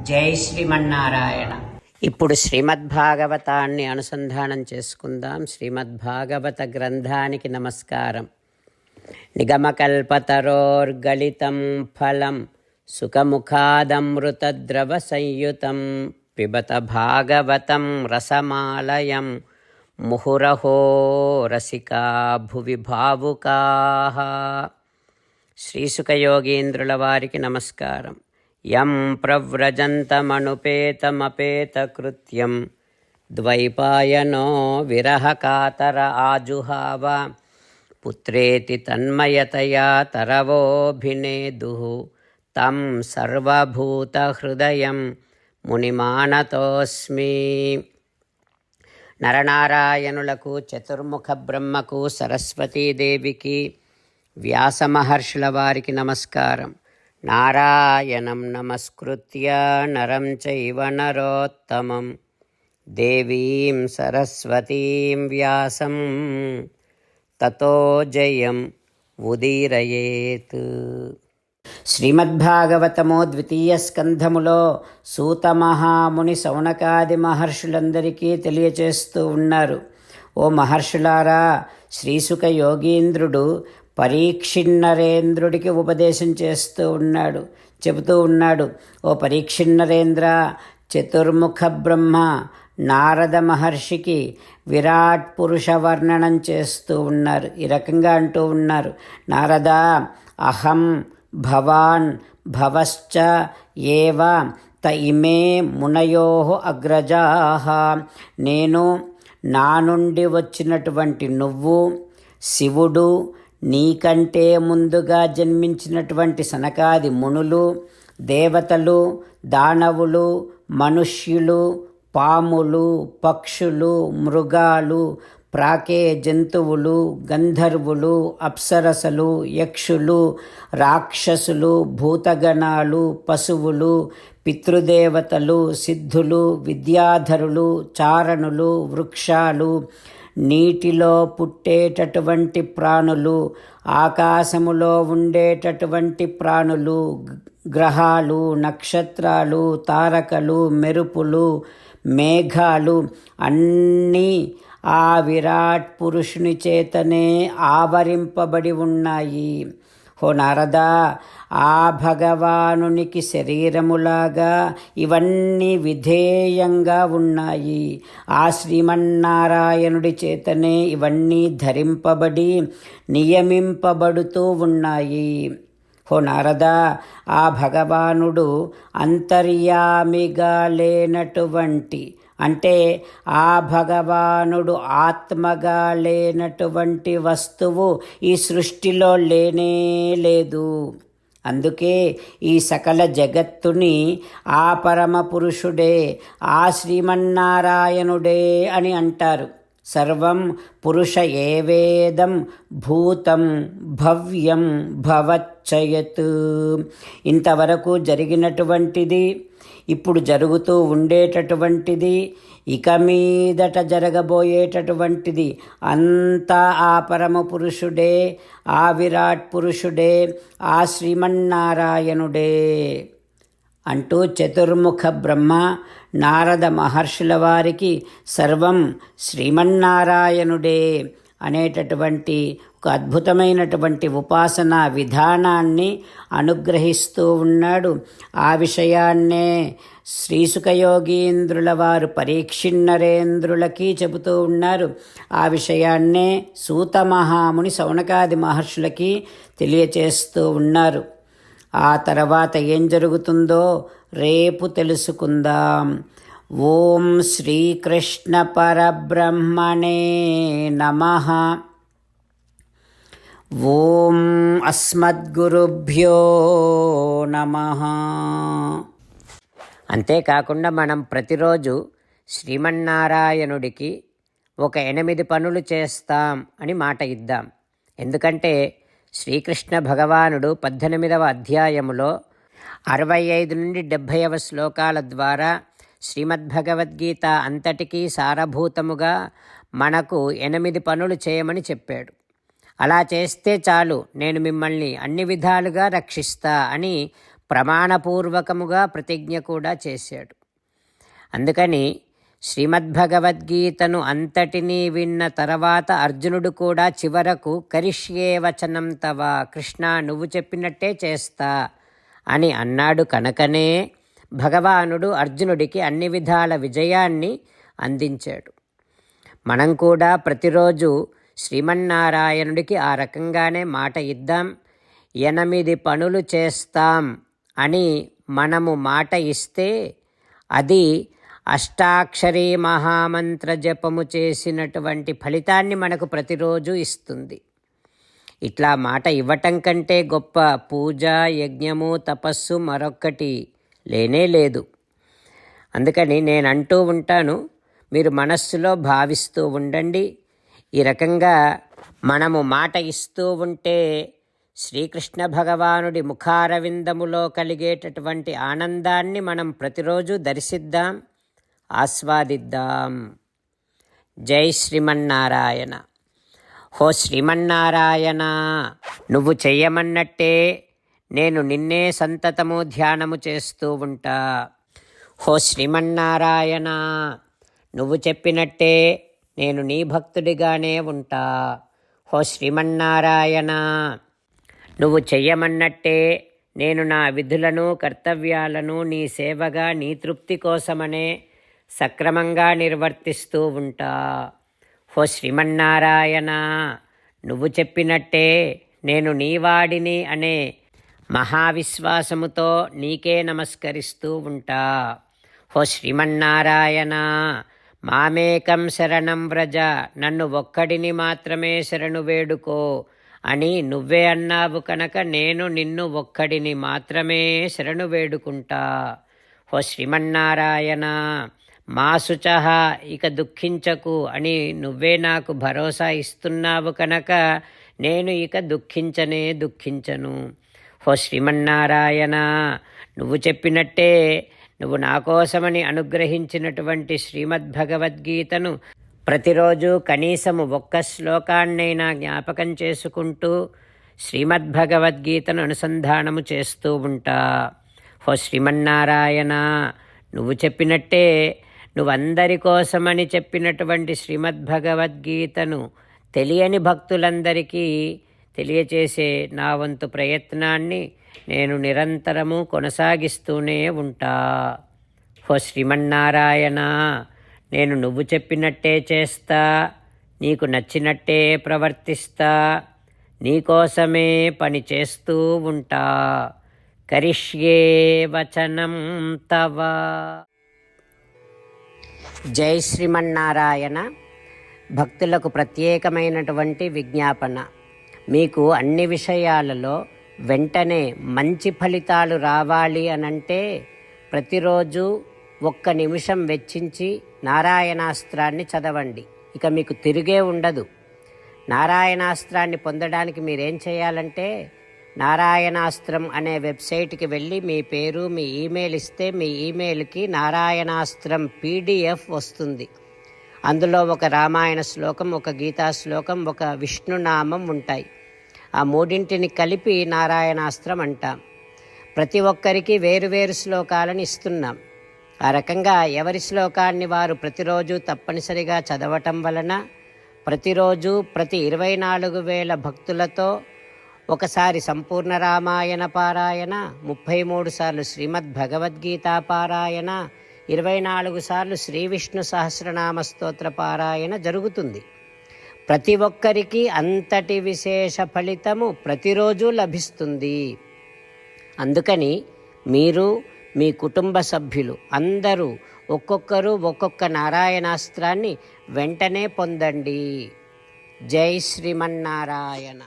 జై శ్రీమన్నారాయణ. ఇప్పుడు శ్రీమద్భాగవతాన్ని అనుసంధానం చేసుకుందాం. శ్రీమద్భాగవత గ్రంథానికి నమస్కారం. నిగమకల్పతరోర్గళితం ఫలం సుఖముఖాదమృతద్రవ సంయుతం పిబత భాగవతం రసమాలయం ముహురహో రసికా భువి భావుకాః. శ్రీసుఖయోగీంద్రుల వారికి నమస్కారం. యం ప్రవ్రజంతమనుపేతమపేతకృత్యం ద్వైపాయనో విరహకాతర ఆజుహావ పుత్రేతి తన్మయతయా తరవోభినేదుః తం సర్వభూతహృదయం మునిమానతోస్మి. నరనారాయణులకు, చతుర్ముఖ బ్రహ్మకు, సరస్వతీదేవికి, వ్యాసమహర్షుల వారికి నమస్కారం. నారాయణం నమస్కృత్య నరం చైవ నరోత్తమం దేవీం సరస్వతీం వ్యాసం తతో జయం ఉదీరయేత్. శ్రీమద్భాగవతము ద్వితీయ స్కంధములో సూత మహాముని శౌనకాది మహర్షులందరికీ తెలియచేస్తూ ఉన్నారు. ఓ మహర్షులారా, శ్రీసుఖ యోగీంద్రుడు పరీక్షిన్నరేంద్రుడికి ఉపదేశం చేస్తూ ఉన్నాడు, చెబుతూ ఉన్నాడు. ఓ పరీక్షిన్నరేంద్ర, చతుర్ముఖ బ్రహ్మ నారద మహర్షికి విరాట్ పురుష వర్ణనం చేస్తూ ఉన్నారు. ఈ రకంగా అంటూ ఉన్నారు. నారద, అహం భవాన్ భవశ్చ ఏవ త ఇమే మునయో అగ్రజాః. నేను, నా నుండి వచ్చినటువంటి నువ్వు, శివుడు, నీకంటే ముందుగా జన్మించినటువంటి సనకాది మునులు, దేవతలు, దానవులు, మనుష్యులు, పాములు, పక్షులు, మృగాలు, ప్రాకే జంతువులు, గంధర్వులు, అప్సరసలు, యక్షులు, రాక్షసులు, భూతగణాలు, పశువులు, పితృదేవతలు, సిద్ధులు, విద్యాధరులు, చారణులు, వృక్షాలు, నీటిలో పుట్టేటటువంటి ప్రాణులు, ఆకాశములో ఉండేటటువంటి ప్రాణులు, గ్రహాలు, నక్షత్రాలు, తారకలు, మెరుపులు, మేఘాలు అన్నీ ఆ విరాట్ పురుషుని చేతనే ఆవరింపబడి ఉన్నాయి. ఓ నారదా, ఆ భగవానునికి శరీరములాగా ఇవన్నీ విధేయంగా ఉన్నాయి. ఆ శ్రీమన్నారాయణుడి చేతనే ఇవన్నీ ధరింపబడి నియమింపబడుతూ ఉన్నాయి. ఓ నారదా, ఆ భగవానుడు అంతర్యామిగా లేనటువంటి, అంటే ఆ భగవానుడు ఆత్మగా లేనటువంటి వస్తువు ఈ సృష్టిలో లేనే లేదు. అందుకే ఈ సకల జగత్తుని ఆ పరమ పురుషుడే, ఆ శ్రీమన్నారాయణుడే అని అంటారు. సర్వం పురుష ఏవేదం భూతం భవ్యం భవచ్చయత్. ఇంతవరకు జరిగినటువంటిది, ఇప్పుడు జరుగుతూ ఉండేటటువంటిది, ఇక మీదట జరగబోయేటటువంటిది అంతా ఆ పరమ పురుషుడే, ఆ విరాట్ పురుషుడే, ఆ శ్రీమన్నారాయణుడే అంటూ చతుర్ముఖ బ్రహ్మ నారద మహర్షుల వారికి సర్వం శ్రీమన్నారాయణుడే అనేటటువంటి ఒక అద్భుతమైనటువంటి ఉపాసనా విధానాన్ని అనుగ్రహిస్తూ ఉన్నాడు. ఆ విషయాన్నే శ్రీసుఖయోగీంద్రుల వారు పరీక్షిన్నరేంద్రులకి చెబుతూ ఉన్నారు. ఆ విషయాన్నే సూత మహాముని శౌనకాది మహర్షులకి తెలియచేస్తూ ఉన్నారు. ఆ తర్వాత ఏం జరుగుతుందో రేపు తెలుసుకుందాం. ఓం శ్రీకృష్ణ పరబ్రహ్మణే నమః. ఓం అస్మద్గురుభ్యో నమః. అంతేకాకుండా మనం ప్రతిరోజు శ్రీమన్నారాయణుడికి ఒక 8 పనులు చేస్తాం అని మాట ఇద్దాం. ఎందుకంటే శ్రీకృష్ణ భగవానుడు 18వ అధ్యాయములో 65 నుండి 70వ శ్లోకాల ద్వారా శ్రీమద్భగవద్గీత అంతటికీ సారభూతముగా మనకు 8 పనులు చేయమని చెప్పాడు. అలా చేస్తే చాలు, నేను మిమ్మల్ని అన్ని విధాలుగా రక్షిస్తా అని ప్రమాణపూర్వకముగా ప్రతిజ్ఞ కూడా చేశాడు. అందుకని శ్రీమద్భగవద్గీతను అంతటినీ విన్న తర్వాత అర్జునుడు కూడా చివరకు కరిష్యే వచనం తవ, కృష్ణ నువ్వు చెప్పినట్టే చేస్తా అని అన్నాడు కనుకనే భగవానుడు అర్జునుడికి అన్ని విధాల విజయాన్ని అందించాడు. మనం కూడా ప్రతిరోజు శ్రీమన్నారాయణుడికి ఆ రకంగానే మాట ఇద్దాం. 8 పనులు చేస్తాం అని మనము మాట ఇస్తే అది అష్టాక్షరీ మహామంత్ర జపము చేసినటువంటి ఫలితాన్ని మనకు ప్రతిరోజు ఇస్తుంది. ఇట్లా మాట ఇవ్వటం కంటే గొప్ప పూజ, యజ్ఞము, తపస్సు మరొక్కటి లేనే లేదు. అందుకని నేను అంటూ ఉంటాను, మీరు మనస్సులో భావిస్తూ ఉండండి. ఈ రకంగా మనము మాట ఇస్తూ ఉంటే శ్రీకృష్ణ భగవానుడి ముఖారవిందములో కలిగేటటువంటి ఆనందాన్ని మనం ప్రతిరోజు దర్శిద్దాం, ఆస్వాదిద్దాం. జై శ్రీమన్నారాయణ. హో శ్రీమన్నారాయణ, నువ్వు చెయ్యమన్నట్టే నేను నిన్నే సంతతము ధ్యానము చేస్తూ ఉంటా. హో శ్రీమన్నారాయణ, నువ్వు చెప్పినట్టే నేను నీ భక్తుడిగానే ఉంటా. హో శ్రీమన్నారాయణ, నువ్వు చెయ్యమన్నట్టే నేను నా విధులను, కర్తవ్యాలను నీ సేవగా, నీ తృప్తి కోసమనే సక్రమంగా నిర్వర్తిస్తూ ఉంటా. హో శ్రీమన్నారాయణ, నువ్వు చెప్పినట్టే నేను నీవాడిని అనే మహావిశ్వాసముతో నీకే నమస్కరిస్తూ ఉంటా. హో శ్రీమన్నారాయణ, మామేకం శరణం వ్రజ, నన్ను ఒక్కడిని మాత్రమే శరణు వేడుకో అని నువ్వే అన్నావు కనుక నేను నిన్ను ఒక్కడిని మాత్రమే శరణు వేడుకుంటా. హో శ్రీమన్నారాయణ, మా శుచః, ఇక దుఃఖించకు అని నువ్వే నాకు భరోసా ఇస్తున్నావు కనుక నేను ఇక దుఃఖించను. హో శ్రీమన్నారాయణ, నువ్వు చెప్పినట్టే నువ్వు నా కోసమని అనుగ్రహించినటువంటి శ్రీమద్భగవద్గీతను ప్రతిరోజు కనీసము 1 శ్లోకాన్నైనా జ్ఞాపకం చేసుకుంటూ శ్రీమద్భగవద్గీతను అనుసంధానము చేస్తూ ఉంటా. హో శ్రీమన్నారాయణ, నువ్వు చెప్పినట్టే నువ్వందరి కోసమని చెప్పినటువంటి శ్రీమద్భగవద్గీతను తెలియని భక్తులందరికీ తెలియచేసే నా వంతు ప్రయత్నాన్ని నేను నిరంతరము కొనసాగిస్తూనే ఉంటా. హో శ్రీమన్నారాయణ, నేను నువ్వు చెప్పినట్టే చేస్తా, నీకు నచ్చినట్టే ప్రవర్తిస్తా, నీకోసమే పని చేస్తూ ఉంటా. కరిష్యే వచనం తవ. జై శ్రీమన్నారాయణ. భక్తులకు ప్రత్యేకమైనటువంటి విజ్ఞాపన. మీకు అన్ని విషయాలలో వెంటనే మంచి ఫలితాలు రావాలి అనంటే ప్రతిరోజు 1 నిమిషం వెచ్చించి నారాయణాస్త్రాన్ని చదవండి. ఇక మీకు తిరిగే ఉండదు. నారాయణాస్త్రాన్ని పొందడానికి మీరేం చేయాలంటే నారాయణాస్త్రం అనే వెబ్సైట్కి వెళ్ళి మీ పేరు, మీ ఈమెయిల్ ఇస్తే మీ ఈమెయిల్కి నారాయణాస్త్రం PDF వస్తుంది. అందులో ఒక రామాయణ శ్లోకం, ఒక గీతా శ్లోకం, ఒక విష్ణునామం ఉంటాయి. ఆ 3ంటిని కలిపి నారాయణాస్త్రం అంటాం. ప్రతి ఒక్కరికి వేరువేరు శ్లోకాలను ఇస్తున్నాం. ఆ రకంగా ఎవరి శ్లోకాన్ని వారు ప్రతిరోజు తప్పనిసరిగా చదవటం వలన ప్రతిరోజు ప్రతి 24,000 భక్తులతో ఒకసారి సంపూర్ణ రామాయణ పారాయణ, 33 సార్లు శ్రీమద్భగవద్గీత పారాయణ, 24 సార్లు శ్రీ విష్ణు సహస్రనామ స్తోత్ర పారాయణ జరుగుతుంది. ప్రతి ఒక్కరికి అంతటి విశేష ఫలితము ప్రతిరోజు లభిస్తుంది. అందుకని మీరు, మీ కుటుంబ సభ్యులు అందరూ ఒక్కొక్కరు ఒక్కొక్క నారాయణాస్త్రాన్ని వెంటనే పొందండి. జై శ్రీమన్నారాయణ.